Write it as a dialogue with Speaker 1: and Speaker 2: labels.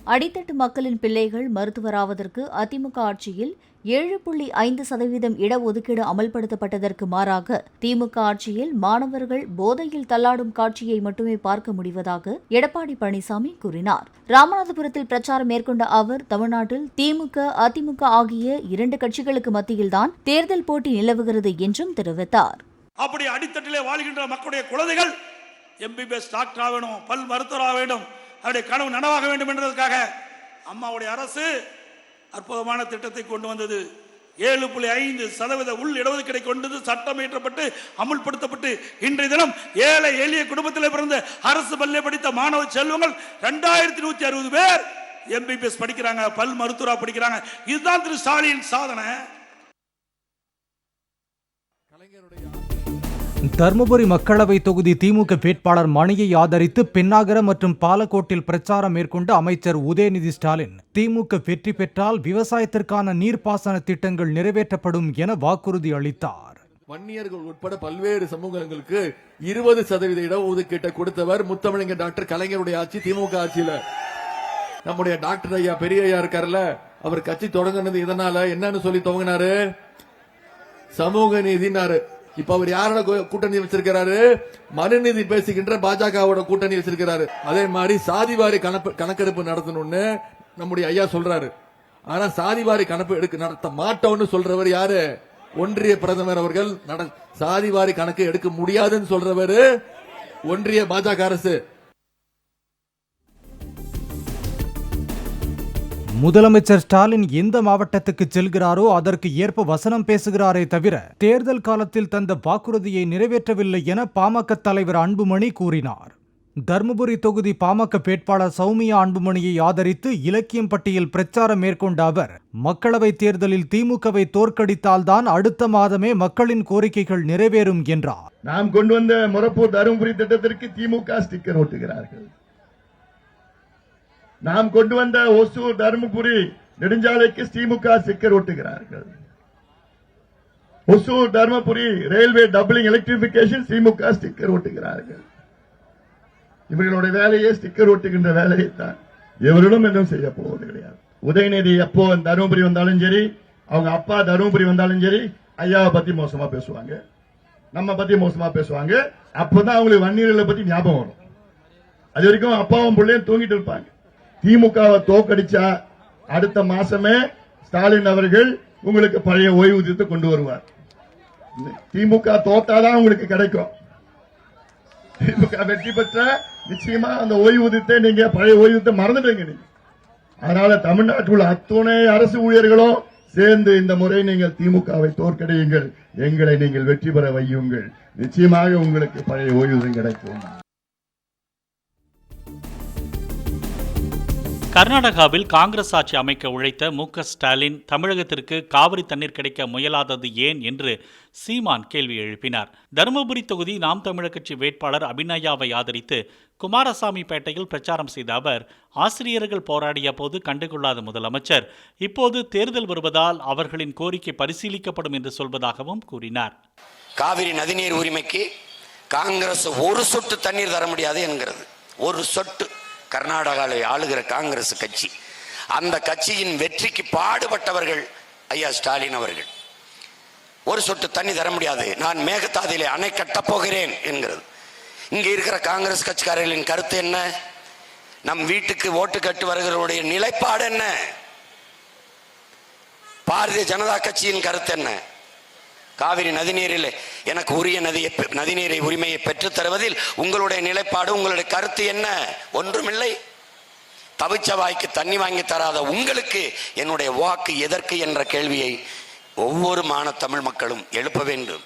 Speaker 1: அடித்தட்டு மக்களின் பிள்ளைகள் மருத்துவராவதற்கு அதிமுக ஆட்சியில் 7.5% இடஒதுக்கீடு அமல்படுத்தப்பட்டதற்கு மாறாக திமுக ஆட்சியில் மாணவர்கள் போதையில் தள்ளாடும் காட்சியை மட்டுமே பார்க்க முடிவதாக எடப்பாடி பழனிசாமி கூறினார். ராமநாதபுரத்தில் பிரச்சாரம் மேற்கொண்ட அவர் தமிழ்நாட்டில் திமுக அதிமுக ஆகிய 2 கட்சிகளுக்கு மத்தியில்தான் தேர்தல் போட்டி நிலவுகிறது என்றும் தெரிவித்தார்.
Speaker 2: அப்படி அடித்தட்டிலே வாழ்கின்ற மக்களுடைய குழந்தைகள் எம்பிபிஎஸ் டாக்டர் ஆக வேண்டும், பல் மருத்துவராக வேண்டும், அவருடைய கனவு நனவாக வேண்டும் என்பதற்காக அம்மாவுடைய அரசு அற்புதமான திட்டத்தை கொண்டு வந்தது. 7.5% உள் இடஒதுக்கீடை கொண்டு சட்டம் இயற்றப்பட்டு அமுல்படுத்தப்பட்டு இன்றைய தினம் ஏழை எளிய குடும்பத்தில் பிறந்த அரசு பள்ளியை படித்த மாணவ செல்வங்கள் 2160 பேர் எம்பிபிஎஸ் படிக்கிறாங்க, பல் மருத்துவரா படிக்கிறாங்க. இதுதான் திரு ஸ்டாலின் சாதனை.
Speaker 3: தருமபுரி மக்களவை தொகுதி திமுக வேட்பாளர் மணியை ஆதரித்து பென்னாகரம் மற்றும் பாலக்கோட்டில் பிரச்சாரம் மேற்கொண்ட அமைச்சர் உதயநிதி ஸ்டாலின் திமுக வெற்றி பெற்றால் விவசாயத்திற்கான நீர்ப்பாசன திட்டங்கள் நிறைவேற்றப்படும் என வாக்குறுதி அளித்தார்.
Speaker 4: வன்னியர்கள் உட்பட பல்வேறு சமூகங்களுக்கு 20% இடஒதுக்கீட்டை கொடுத்தவர் முத்தமிழங்க டாக்டர் கலைஞருடைய ஆட்சி. திமுக ஆட்சியில நம்முடைய டாக்டர் ஐயா பெரிய ஐயா இருக்காருல்ல, அவர் கட்சி தொடங்கினது இதனால என்னன்னு சொல்லி துவங்கினாரு, சமூக நீதினாரு. இப்ப அவர் யாரோட கூட்டணி வச்சிருக்கிறாரு, மனுநீதி பேசுகின்ற பாஜகவோட கூட்டணி வச்சிருக்கிறாரு. அதே மாதிரி சாதிவாரி கணக்கெடுப்பு நடத்தணும்னு நம்முடைய ஐயா சொல்றாரு. ஆனா சாதிவாரி கணக்கு நடத்த மாட்டோம்னு சொல்றவர் யாரு, ஒன்றிய பிரதமர் அவர்கள். சாதிவாரி கணக்கு எடுக்க முடியாதுன்னு சொல்றவர் ஒன்றிய பாஜக அரசு.
Speaker 3: முதலமைச்சர் ஸ்டாலின் எந்த மாவட்டத்துக்கு செல்கிறாரோ அதற்கு ஏற்ப வசனம் பேசுகிறாரே தவிர தேர்தல் காலத்தில் தந்த வாக்குறுதியை நிறைவேற்றவில்லை என பாமக தலைவர் அன்புமணி கூறினார். தருமபுரி தொகுதி பாமக வேட்பாளர் சௌமியா அன்புமணியை ஆதரித்து இலக்கியம் பட்டியில் பிரச்சாரம் மேற்கொண்ட அவர் மக்களவைத் தேர்தலில் திமுகவை தோற்கடித்தால்தான் அடுத்த மாதமே மக்களின் கோரிக்கைகள் நிறைவேறும் என்றார்.
Speaker 5: நாம் கொண்டு வந்த மொரப்பூர் தருமபுரி திட்டத்திற்கு திமுக ஸ்டிக்கர் ஒட்டுகிறார்கள். நாம் கொண்டு வந்த ஒசூர் தருமபுரி நெடுஞ்சாலைக்கு திமுக ஸ்டிக்கர் ஒட்டுகிறார்கள். Hosur Dharmapuri railway doubling electrification DMK sticker ஒட்டுகிறார்கள். இவர்களுடைய வேலையே ஸ்டிக்கர் ஒட்டுகின்ற வேலையை தான் எவரிடம் என்றும் செய்ய போவது கிடையாது. உதயநிதி எப்போ தருமபுரி வந்தாலும் சரி, அவங்க அப்பா தருமபுரி வந்தாலும் சரி, ஐயாவை பத்தி மோசமா பேசுவாங்க, நம்ம பத்தி மோசமா பேசுவாங்க. அப்பதான் அவங்களுக்கு வன்னியர்களை பத்தி ஞாபகம் வரும். அது வரைக்கும் அப்பாவும் பிள்ளையும் தூங்கிட்டு இருப்பாங்க. திமுகவை தோக்கடிச்சா அடுத்த மாசமே ஸ்டாலின் அவர்கள் உங்களுக்கு பழைய ஓய்வூதியத்தை கொண்டு வருவார். திமுக தோத்தாதான் உங்களுக்கு கிடைக்கும். திமுக வெற்றி பெற்ற நிச்சயமா அந்த ஓய்வூதியத்தை நீங்க பழைய ஓய்வூதியத்தை மறந்துடுங்க. நீங்க அதனால தமிழ்நாட்டில் உள்ள அத்துணை அரசு ஊழியர்களும் சேர்ந்து இந்த முறை நீங்கள் திமுகவை தோற்கடியுங்கள், எங்களை நீங்கள் வெற்றி பெற வையுங்கள், நிச்சயமாக உங்களுக்கு பழைய ஓய்வூதியம் கிடைக்கும்.
Speaker 6: கர்நாடகாவில் காங்கிரஸ் ஆட்சி அமைக்க உழைத்த மு.க. ஸ்டாலின் தமிழகத்திற்கு காவிரி தண்ணீர் கிடைக்க முயலாதது ஏன் என்று சீமான் கேள்வி எழுப்பினார். தருமபுரி தொகுதி நாம் தமிழர் கட்சி வேட்பாளர் அபிநயாவை ஆதரித்து குமாரசாமிப்பேட்டையில் பிரச்சாரம் செய்த அவர் ஆசிரியர்கள் போராடிய போது கண்டுகொள்ளாத முதலமைச்சர் இப்போது தேர்தல் வருவதால் அவர்களின் கோரிக்கை பரிசீலிக்கப்படும் என்று சொல்வதாகவும் கூறினார்.
Speaker 7: காவிரி நதிநீர் உரிமைக்கு காங்கிரஸ் ஒரு சொட்டு தண்ணீர் தர முடியாது என்கிறது. ஒரு சொட்டு. கர்நாடகாவில் ஆளுகிற காங்கிரஸ் கட்சி, அந்த கட்சியின் வெற்றிக்கு பாடுபட்டவர்கள் ஐயா ஸ்டாலின் அவர்கள். ஒரு சொட்டு தண்ணி தர முடியாது, நான் மேகதாதிலே அணை கட்டப் போகிறேன் என்கிறது. இங்க இருக்கிற காங்கிரஸ் கட்சிக்காரர்களின் கருத்து என்ன? நம் வீட்டுக்கு ஓட்டு கட்டு வருகிறவருடைய நிலைப்பாடு என்ன? பாரதிய ஜனதா கட்சியின் கருத்து என்ன? காவிரி நதிநீரில் எனக்கு உரிய நதிநீரை உரிமையை பெற்றுத் தருவதில் உங்களுடைய நிலைப்பாடு, உங்களுடைய கருத்து என்ன? ஒன்றுமில்லை. தவிச்ச வாய்க்கு தண்ணி வாங்கி தராத உங்களுக்கு என்னுடைய வாக்கு எதற்கு என்ற கேள்வியை ஒவ்வொரு தமிழ் மக்களும் எழுப்ப வேண்டும்.